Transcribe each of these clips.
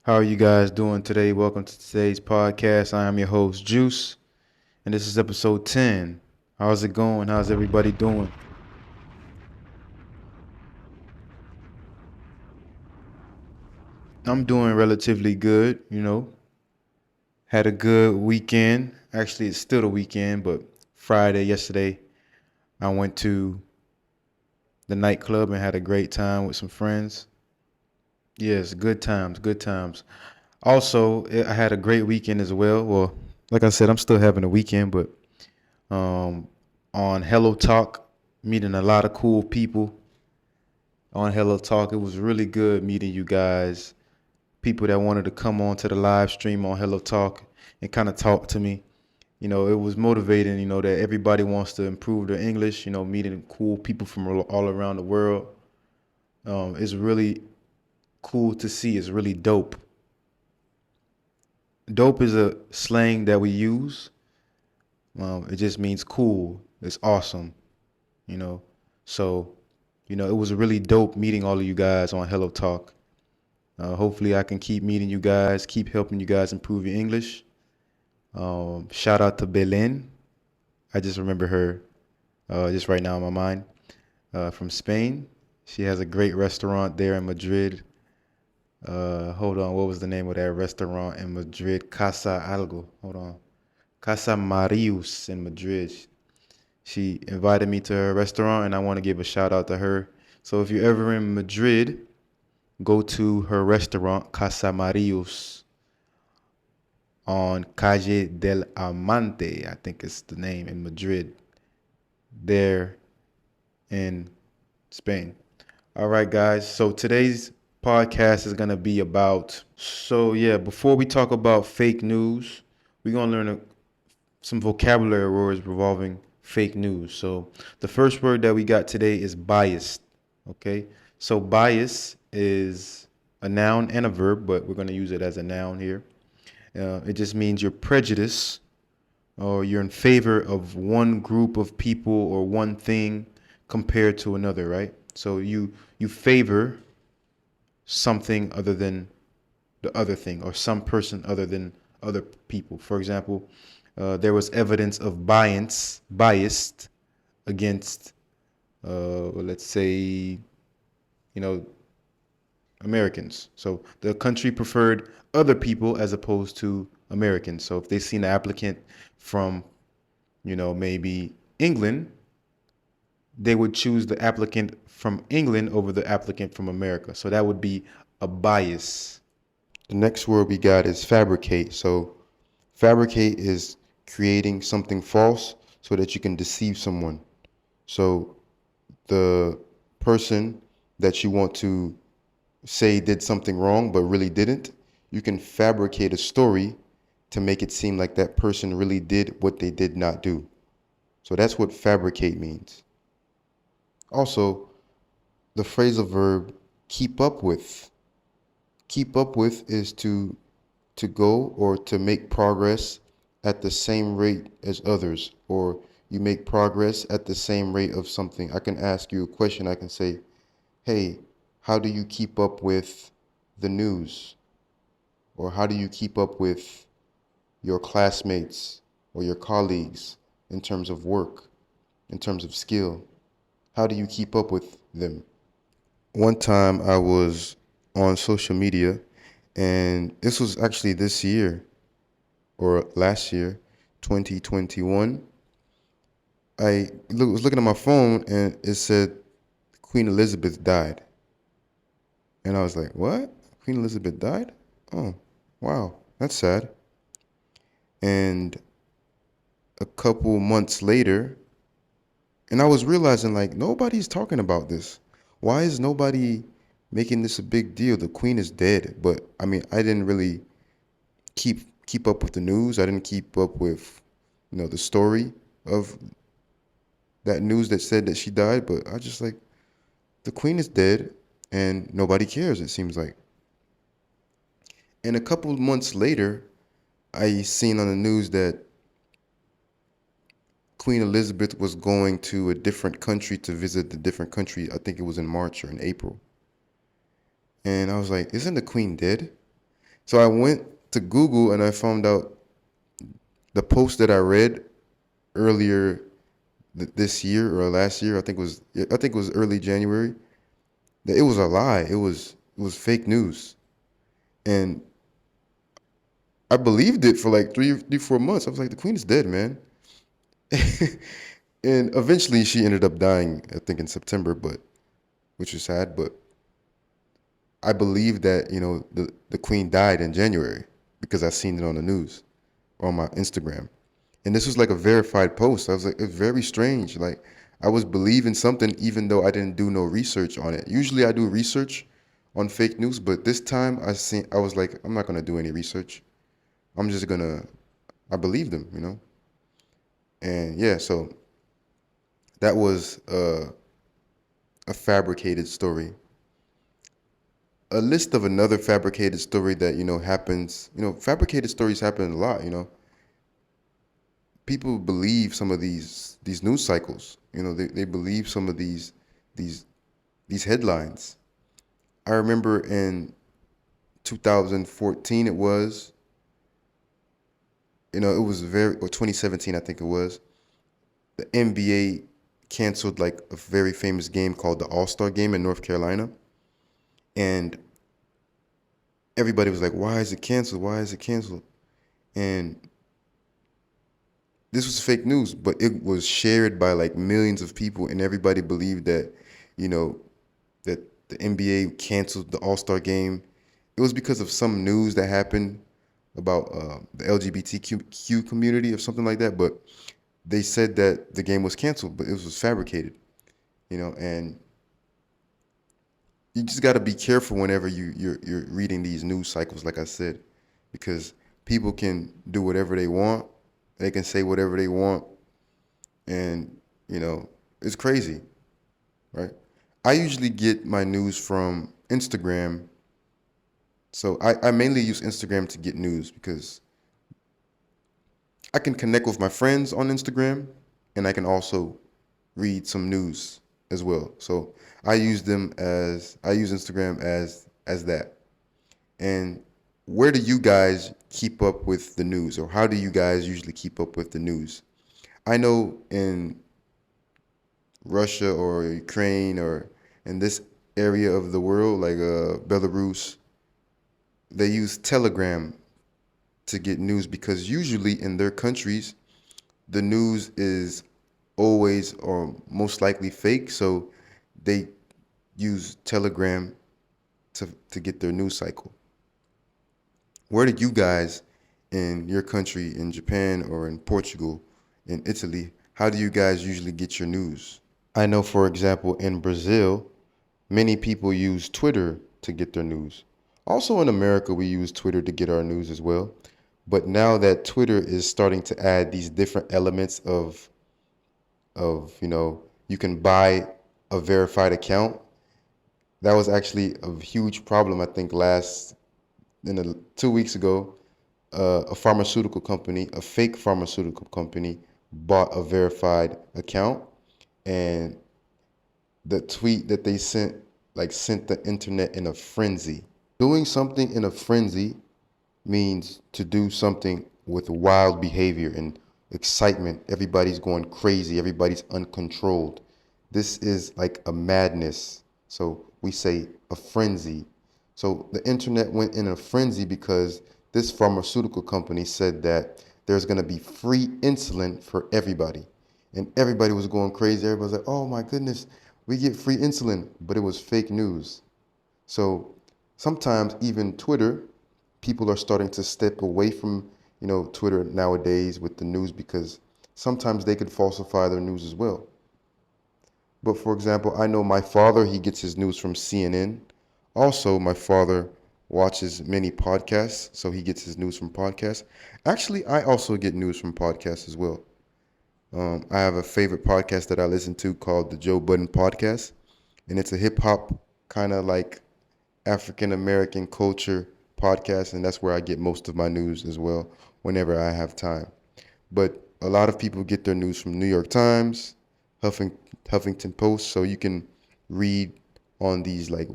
How are you guys doing today? Welcome to today's podcast. I am your host, Juice, and this is episode 10. How's it going? How's everybody doing? I'm doing relatively good. Had a good weekend. Actually, it's still the weekend, but Friday, yesterday, I went to the nightclub and had a great time with some friends. Yes, good times, good times. Also, I had a great weekend as well. Well, like I said, I'm still having a weekend, but um, on Hello Talk, meeting a lot of cool people on Hello Talk. It was really good meeting you guys, people that wanted to come on to the live stream on Hello Talk and kind of talk to me. It was motivating, that everybody wants to improve their English, meeting cool people from all around the world. It's really cool to see. It's really dope. Dope is a slang that we use. It just means cool. It's awesome, you know. So, it was really dope meeting all of you guys on Hello Talk. Hopefully, I can keep meeting you guys, keep helping you guys improve your English. Shout out to Belen. I just remember her just right now in my mind. From Spain. She has a great restaurant there in Madrid. Hold on, what was the name of that restaurant in Madrid? Casa Algo. Hold on. Casa Marius in Madrid. She invited me to her restaurant, and I want to give a shout out to her. So if you're ever in Madrid, go to her restaurant, Casa Marius, on Calle del Amante, I think it's the name, in Madrid, there in Spain. All right, guys. So today's podcast is going to be about. So, yeah, before we talk about fake news, we're going to learn some vocabulary words revolving fake news. So, the first word that we got today is biased. Okay. So, bias is a noun and a verb, but we're going to use it as a noun here. It just means you're prejudiced or you're in favor of one group of people or one thing compared to another, right? So you favor something other than the other thing or some person other than other people. For example, there was evidence of biased against, let's say, Americans. So the country preferred other people as opposed to Americans. So if they seen an applicant from, maybe England, they would choose the applicant from England over the applicant from America. So that would be a bias. The next word we got is fabricate. So fabricate is creating something false so that you can deceive someone. So the person that you want to say did something wrong but really didn't, you can fabricate a story to make it seem like that person really did what they did not do. So that's what fabricate means. Also, the phrasal verb keep up with. Keep up with is to go or to make progress at the same rate as others, or you make progress at the same rate of something. I can ask you a question. I can say, hey, how do you keep up with the news? Or how do you keep up with your classmates or your colleagues in terms of work, in terms of skill? How do you keep up with them? One time I was on social media, and this was actually this year or last year, 2021. Was looking at my phone and it said Queen Elizabeth died. And I was like, what? Queen Elizabeth died? Oh, wow, that's sad. And a couple months later, and I was realizing, like, nobody's talking about this. Why is nobody making this a big deal? The queen is dead. But I mean, I didn't really keep up with the news. I didn't keep up with, the story of that news that said that she died. But I just like, the queen is dead and nobody cares, it seems like. And a couple months later, I seen on the news that Queen Elizabeth was going to a different country to visit the different country. I think it was in March or in April. And I was like, isn't the queen dead? So I went to Google and I found out the post that I read earlier this year or last year. I think it was early January. That it was a lie. It was fake news, and I believed it for like 4 months. I was like, the queen is dead, man. And eventually she ended up dying, I think in September, but which is sad. But I believe that, the queen died in January because I seen it on the news or on my Instagram. And this was like a verified post. I was like, it's very strange. Like I was believing something even though I didn't do no research on it. Usually I do research on fake news, but this time I was like, I'm not gonna do any research. I'm just gonna I believed him. And yeah, so that was a fabricated story. A list of another fabricated story that happens. Fabricated stories happen a lot. People believe some of these news cycles. They believe some of these these headlines. I remember in 2014 it was, it was or 2017 I think it was. The NBA canceled like a very famous game called the All-Star game in North Carolina. And everybody was like, why is it canceled? Why is it canceled? And this was fake news, but it was shared by like millions of people, and everybody believed that, you know, that the NBA canceled the All-Star game. It was because of some news that happened about the LGBTQ community or something like that. But they said that the game was canceled, but it was fabricated. And you just got to be careful whenever you're reading these news cycles, like I said, because people can do whatever they want. They can say whatever they want, and it's crazy, right? I usually get my news from Instagram. So I mainly use Instagram to get news because I can connect with my friends on Instagram, and I can also read some news as well. So I use Instagram as that. And where do you guys keep up with the news, or how do you guys usually keep up with the news? I know in Russia or Ukraine or in this area of the world, like Belarus, they use Telegram to get news because usually in their countries, the news is always or most likely fake. So they use Telegram to get their news cycle. Where do you guys in your country, in Japan or in Portugal, in Italy, how do you guys usually get your news? I know, for example, in Brazil, many people use Twitter to get their news. Also in America, we use Twitter to get our news as well. But now that Twitter is starting to add these different elements of you can buy a verified account. That was actually a huge problem, I think, 2 weeks ago. A pharmaceutical company, a fake pharmaceutical company, bought a verified account, and the tweet that they sent the internet in a frenzy. Doing something in a frenzy means to do something with wild behavior and excitement. Everybody's going crazy. Everybody's uncontrolled. This is like a madness. So we say a frenzy. So the internet went in a frenzy because this pharmaceutical company said that there's going to be free insulin for everybody. And everybody was going crazy. Everybody was like, oh my goodness, we get free insulin. But it was fake news. So sometimes even Twitter, people are starting to step away from, Twitter nowadays with the news because sometimes they could falsify their news as well. But for example, I know my father, he gets his news from CNN. Also, my father watches many podcasts, so he gets his news from podcasts. Actually, I also get news from podcasts as well. I have a favorite podcast that I listen to called the Joe Budden Podcast, and it's a hip hop kind of like African American culture podcast, and that's where I get most of my news as well whenever I have time. But a lot of people get their news from New York Times, Huffington Post, so you can read on these like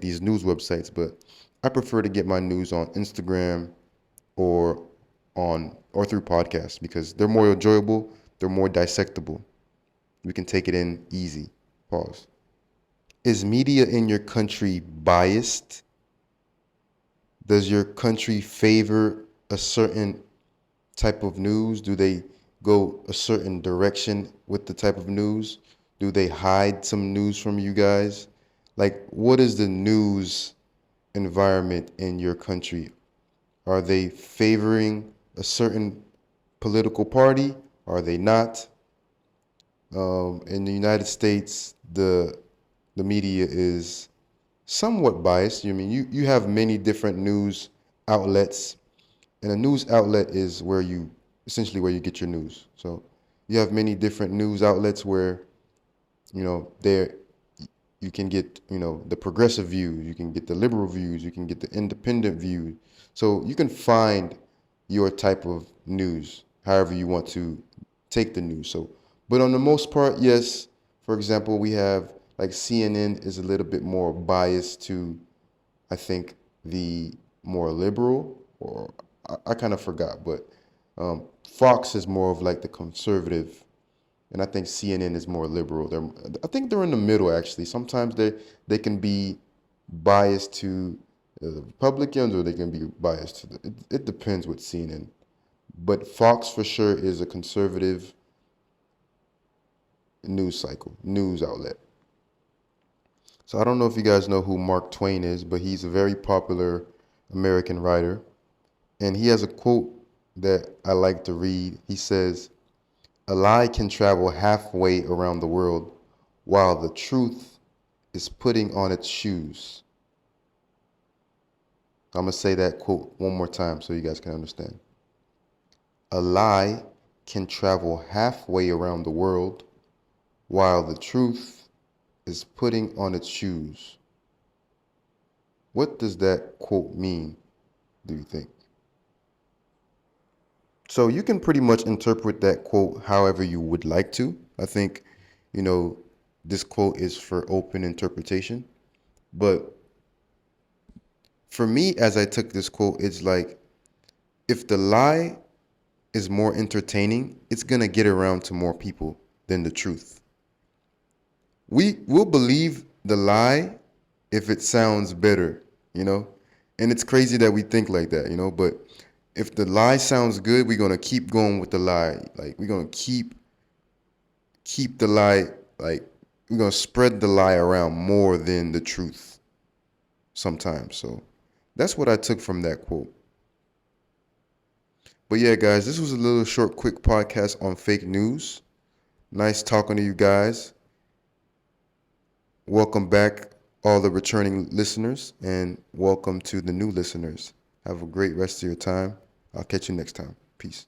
these news websites. But I prefer to get my news on Instagram or or through podcasts because they're more enjoyable, they're more dissectable. We can take it in easy. Pause. Is media in your country biased? Does your country favor a certain type of news? Do they go a certain direction with the type of news? Do they hide some news from you guys? Like, what is the news environment in your country? Are they favoring a certain political party? Are they not? In the United States, the media is somewhat biased. I mean, you have many different news outlets, and a news outlet is where you essentially where you get your news. So you have many different news outlets where there you can get the progressive views, you can get the liberal views, you can get the independent view. So you can find your type of news however you want to take the news. So, but on the most part, yes. For example, we have like CNN is a little bit more biased to, I think, the more liberal, or I kind of forgot, but Fox is more of like the conservative, and I think CNN is more liberal. I think they're in the middle actually. Sometimes they can be biased to the Republicans, or they can be biased to it depends with CNN. But Fox for sure is a conservative news outlet. So I don't know if you guys know who Mark Twain is, but he's a very popular American writer. And he has a quote that I like to read. He says, "A lie can travel halfway around the world while the truth is putting on its shoes." I'm going to say that quote one more time so you guys can understand. A lie can travel halfway around the world while the truth is putting on its shoes. What does that quote mean, do you think? So you can pretty much interpret that quote however you would like to. I think, this quote is for open interpretation. But for me, as I took this quote, it's like, if the lie is more entertaining, it's going to get around to more people than the truth. We will believe the lie if it sounds better, and it's crazy that we think like that, but if the lie sounds good, we're going to keep going with the lie. Like, we're going to keep the lie, like, we're going to spread the lie around more than the truth sometimes. So that's what I took from that quote. But yeah, guys, this was a little short, quick podcast on fake news. Nice talking to you guys. Welcome back, all the returning listeners, and welcome to the new listeners. Have a great rest of your time. I'll catch you next time. Peace.